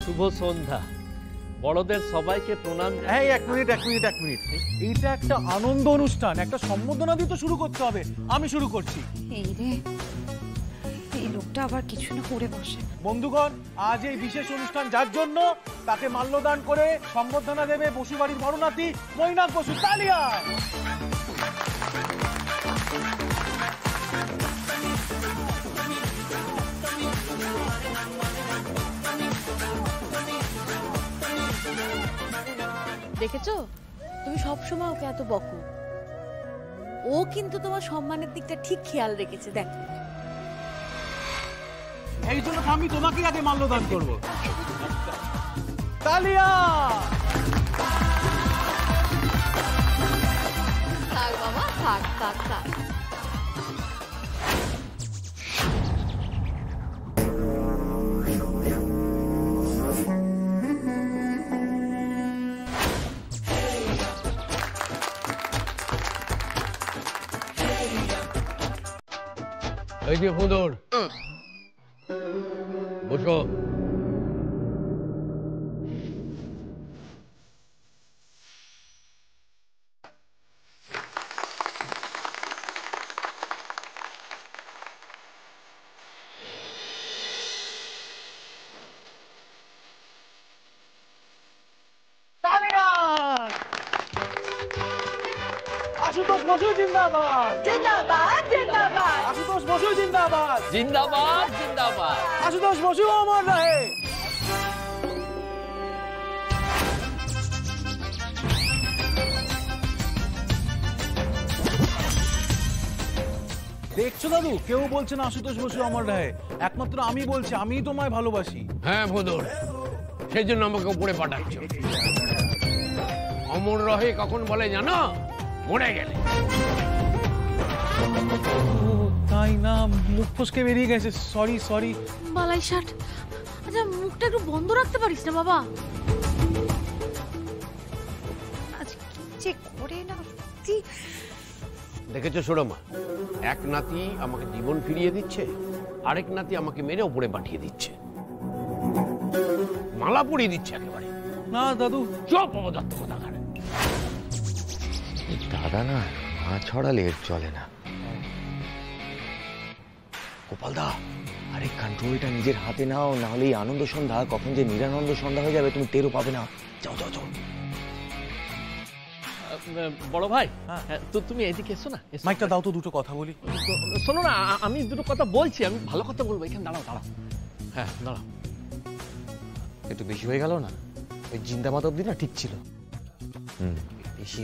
শুভ সন্ধ্যা। বড়দের সবাইকে প্রণাম। হ্যাঁ, এক মিনিট। এইটা একটা আনন্দ অনুষ্ঠান, একটা সম্বোধনা দিয়ে তো শুরু করতে হবে। আমি শুরু করছি। এই রে, এই লোকটা আবার কিছু না করে বসে। বন্ধুগণ, আজ এই বিশেষ অনুষ্ঠান যার জন্য, তাকে মাল্যদান করে সম্বর্ধনা দেবে বসুবাড়ির বড় নাতি মৈনাক বসু। তালিয়া! দেখেছো, তুমি সবসময় ওকে এত বকো, ও কিন্তু তোমার সম্মানের দিকটা ঠিক খেয়াল রেখেছে। দেখ, এই জন্য আমি তোমাকে আগে মাল্যদান করবো। তালিয়া! থাক বাবা, থাক থাক থাক। এই যে হুদুর, বসো। আশুতোষ বসু জিন্দাবাদ! জিন্দাবাদ জিন্দাবাদ। আশুতোষ বসু জিন্দাবাদ! জিন্দাবাদ জিন্দাবাদ। আশুতোষ বসু অমর রহে! দেখছো দাদু, কেউ বলছে না আশুতোষ বসু অমর রহে, একমাত্র আমি বলছি, আমিই তোমায় ভালোবাসি। হ্যাঁ হুদুর, সেই জন্য আমাকে উপরে পাঠাচ্ছ। অমর রহে কখন বলে জানো? মরে গেলে। তাই না, মুখ ফসকে বেরিয়ে গেছে। সরি। বালাই ষাট। আচ্ছা, মুখটা একটু বন্ধ রাখতে পারিস না বাবা? আজ কি যে করে না। দেখেছো সুরমা, এক নাতি আমাকে জীবন ফিরিয়ে দিচ্ছে, আরেক নাতি আমাকে মেরে উপরে পাঠিয়ে দিচ্ছে, মালা পরিয়ে দিচ্ছে একেবারে। না দাদু, চুপ অবদত্ত কোথাকার। দাদা না, মা ছড়ালে এর চলে না। গোপালদা, আরে কন্ট্রোলটা নিজের হাতে নাও, নাহলে এই আনন্দ সন্ধ্যা কখন যে নিরানন্দ সন্ধ্যা হয়ে যাবে তুমি টেরও পাবে না। যাও। বড় ভাই, হ্যাঁ। তো তুমি এদিকে এসো না। মাইকটা দাও তো, দুটো কথা বলি। শোনো না, আমি দুটো কথা বলছি, আমি ভালো কথা বলবো। এখানে দাঁড়াও। হ্যাঁ, দাঁড়াও। একটু বেশি হয়ে গেল না? ওই জিন্দাবাদ অব্দি না ঠিক ছিল। বেশি